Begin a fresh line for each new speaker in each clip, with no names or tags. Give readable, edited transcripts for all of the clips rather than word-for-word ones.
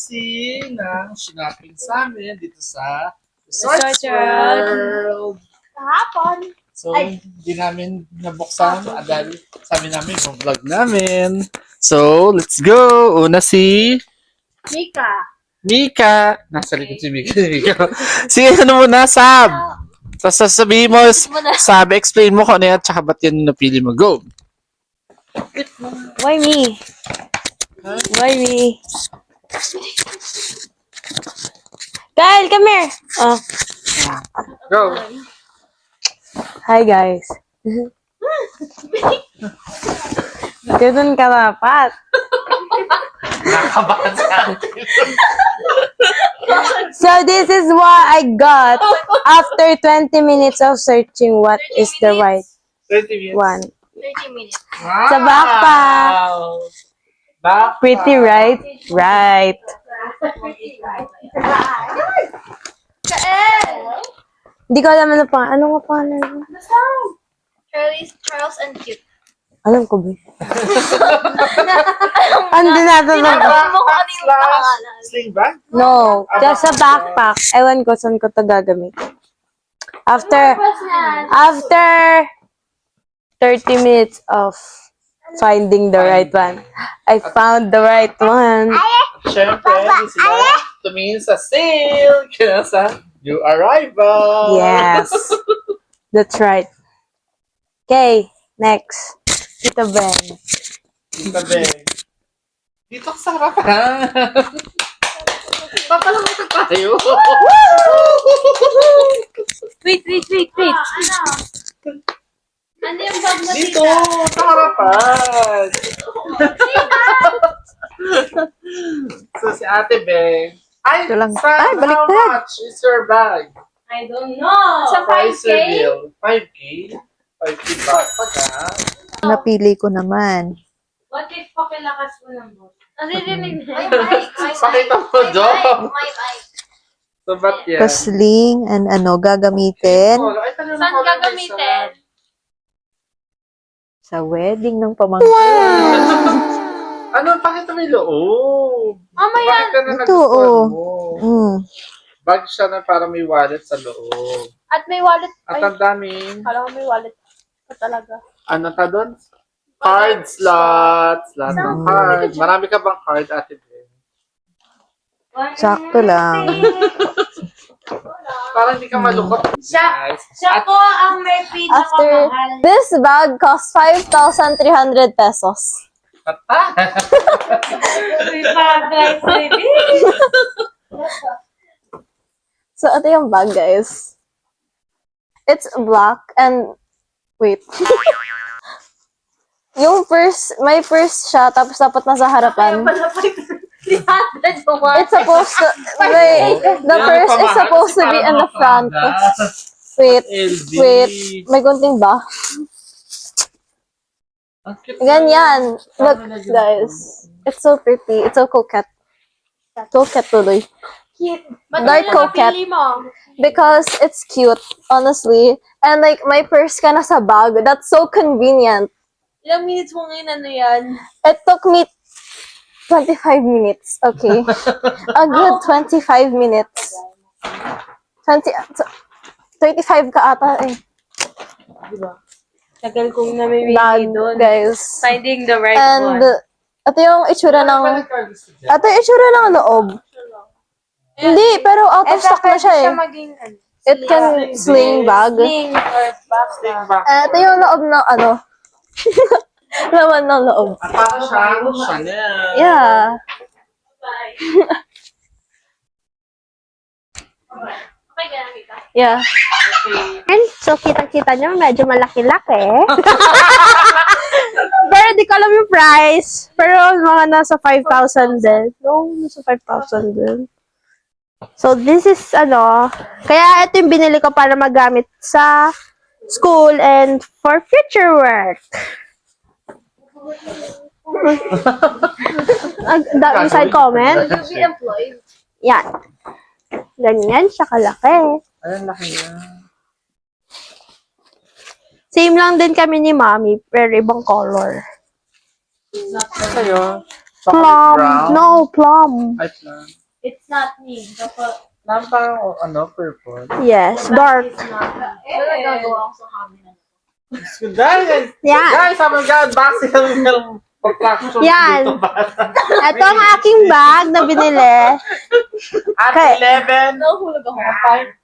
si ng shinaping sa amin dito sa
Resort
Resorts World.
Kahapon.
So, hindi namin nabuksan dahil sabi namin yung vlog namin. So, let's go! Una si
Mika.
Mika. Nasa likod si Mika. Sige, ano muna, Sab? Sasabihin mo, Sab, explain mo kung ano yan, tsaka ba't yan napili mo. Go!
Why me? Why me? Kyle, come here. Oh,
Go!
hi guys. Ganun ka dapat.
Nakabahan sa akin.
So this is what I got after 20 minutes of searching what is the right
30 minutes.
one.
30 minutes.
Wow!
Sa backpack.
Backpack.
Pretty, right? Right.
Kael!
Hindi ko alam ano pa. Ano nga pangalan?
Charles and Cute.
Alam ko ba? Hindi natin
Alam mo kung ano yung pangalan.
Sling bag?
No, just sa backpack. Ewan ko saan ko ito gagamit. After 30 minutes of finding the right one, I found the right one.
Siyempre, hindi sila tumingin sa sale. Kaya sa new arrival.
Yes, that's right. Okay, next. Tito Ben.
Tita Beg. Dito ka sa harapan. Papalamutan tayo.
Wait.
Ano yung bag mo,
Dito, sa harapan. So, si Ate Beg. Ay,
Ito lang.
Sam,
Ay, baliktad.
how much is your bag?
I don't know. Sa
Price
5K?
reveal. 5K? 5K backpack, ha?
Napili ko naman.
What if pakilakas mo ng boss? Naririnig na.
Pakita mo, Dom.
My bike.
So, ba't yan?
Pasling and gagamitin
Ay, tanong
Saan
nakalagay
gagamitin?
sa wedding ng pamangkin.
Ano, pakita mo yung loob.
Mamaya.
Bakit ka na
Ito,
nagustuhan
oh.
mo? Bag siya na para may wallet sa loob.
At may wallet.
At ang daming,
Kala ko may wallet pa talaga.
ano ka doon? Card slots. Lahat ng card. Marami ka bang card, Ate Ben?
Sakto lang.
Parang hindi ka malungkot.
Siya-
Guys.
Siya po ang may
After
pinakamahal.
this bag cost 5,300 pesos.
May bagay, baby.
So ito yung bag, guys. It's black and wait. Yung may purse siya, tapos dapat nasa harapan. It's supposed to, the purse is supposed to be in the front. Wait,
LV.
may gunting ba?
Ang cute
Ganyan. Look, guys. It's so pretty. It's so coquette. Coquette tuloy.
Ba't
Dark
yun ang
coquette.
napili mo?
Because it's cute, honestly. And like, my purse ka na sa bag. That's so convenient.
Ilang minutes mo ngayon ano yan?
It took me 25 minutes. Okay. A good 25 minutes. 35 ka ata eh.
Tagal kong namimili
Bag,
doon.
guys.
Finding the right
And,
one.
ito yung itsura ng,
Balik ka, gusto niya.
ito yung itsura ng loob. Hindi, pero out of stock na siya eh.
maging ano,
It can sling bag.
sling or
Sling
backpack.
back.
Ito yung loob ng ano. Laman ng loob.
At parang siyang Chanel.
Yeah.
Okay, ganamit ka.
Yeah.
And so, kitang-kita nyo, medyo malaki-laki. Pero di ko alam yung price. Pero mga nasa 5,000 din. No, nasa 5,000 din. So, this is, kaya ito yung binili ko para magamit sa school and for future work. Ang side comment.
Will you be employed?
Yan. Ganyan siya kalaki.
Ayun, laki niya.
Same lang din kami ni Mommy, pero ibang color.
Sa'yo. Chocolate brown.
No, plum.
Ay, plum.
It's not me.
Plum parang, purple.
Yes, dark.
Wala gagawa ako sa kami na.
Guys,
Yan.
guys, oh my God, boxing ng pag-fraction
Yan.
dito ba?
Ito ang aking bag na binili.
At
Okay.
11,
Nahuhulog ako.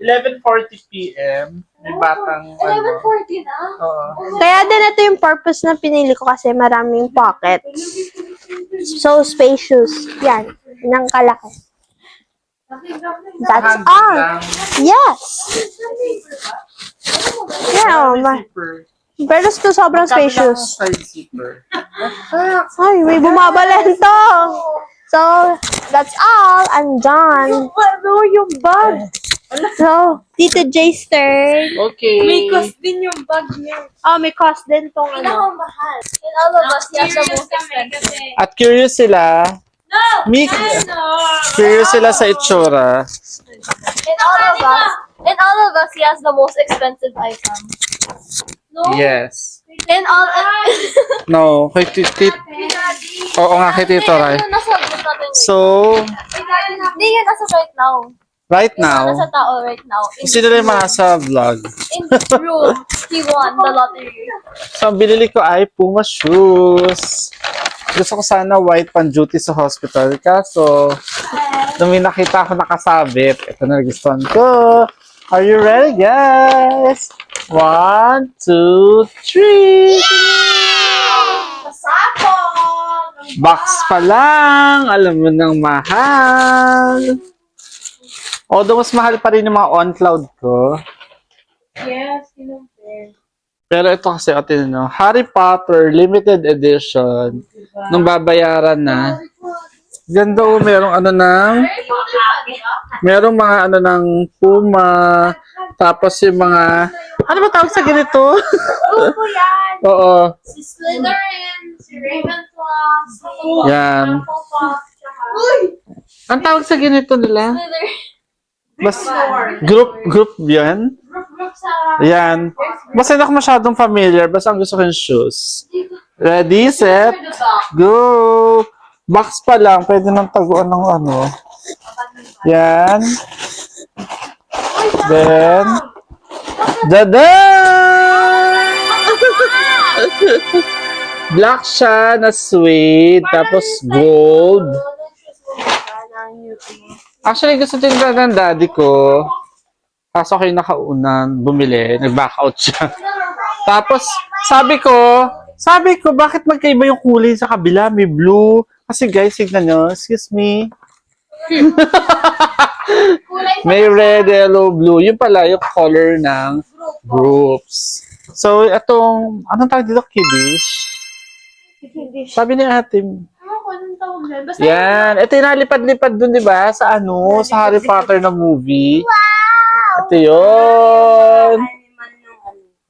11:40 p.m. May batang,
11:40 na?
Oo.
Kaya din ito yung purpose na pinili ko kasi maraming pockets. So spacious. Yan. Nang kalaki. That's
Handy
all.
lang.
Yes. Yeah,
May zipper.
pero ito sobrang spacious.
Side zipper.
Ay, may bumabalento. So, that's all. I'm done.
Ano yung bag?
So, Tito J's turn.
Okay.
May cost din yung bag niya.
Oh, may cost din tong ano.
Pinakamahal. In all of us, yes, the most expensive.
At curious sila,
No!
Mick,
No!
curious sila sa itsura.
In all of us, he has the most expensive item. No?
Yes.
In all
No, kay Titit. Oo nga, kay Tito Ray.
Yun, nasa group natin.
So,
Hindi yun nasa right now.
right
Yun
now,
nasa tao right now.
sino rin mga sa vlog?
In this room, he won the lottery.
So, ang binili ko ay Puma shoes. Gusto ko sana white pan duty sa hospital. Kaso, nung may nakita ako nakasabit, ito na nagustuhan ko. Are you ready, guys? 1, 2, 3! Box pa lang! Alam mo nang mahal! Although, mas mahal pa rin yung mga on-cloud ko.
Yes, kinumpir.
Pero ito kasi, Harry Potter Limited Edition. Nung babayaran na. Ganda o, merong merong mga ng Puma. Tapos yung mga, ano ba tawag sa ganito?
Grupo yan!
Oo.
Si Slytherin, si Ravenclaw, si
Yan.
Hufflepuff, tsaka
Ang tawag sa ganito nila?
Slytherin.
Bas, group yan?
Group sa...
Yan. Basta hindi ako masyadong familiar. Basta ang gusto ko yung shoes. Ready, set, go! Box pa lang. Pwede nang taguan ng ano. Yan. Then, dada! Black siya na suede. Tapos gold. Actually, gusto din ng daddy ko. Kaso kayo nakaunan, bumili, nag-back out siya. Tapos, sabi ko, bakit magkaiba yung kulay sa kabila? May blue. Kasi guys, tignan nyo, excuse me. May red, yellow, blue. Yun pala, yung color ng groups. So, itong, anong tawag dito? Kiddish? Sabi ni ate, yan. Ito yung nalipad-lipad dun, di ba? Sa sa Harry Potter na movie. Ito yun.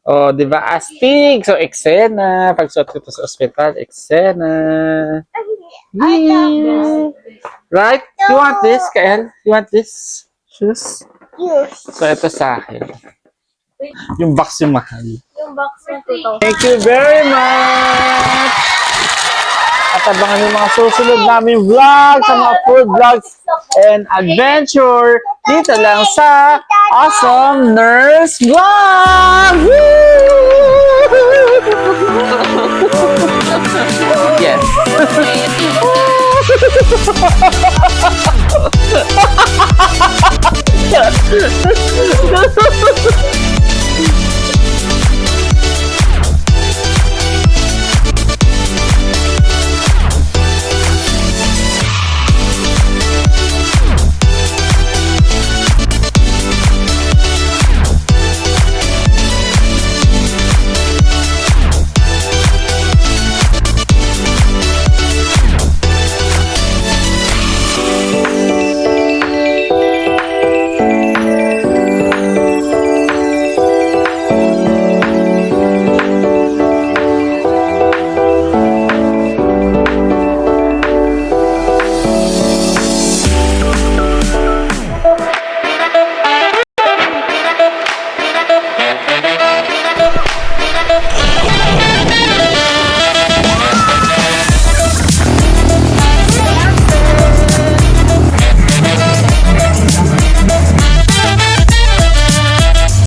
Oh, di ba? Astig. So, eksena. Pagsuot ko ito sa ospital, eksena. Yeah. Right? You want this, Kael? You want this? Shoes?
Yes.
So, ito sa akin. Yung box yung mahal.
Yung box na 2,000.
Thank you very much! At abangan yung mga susunod namin vlog sa mga food vlogs and adventure dito lang sa Awesome Nurse Vlog! Yes.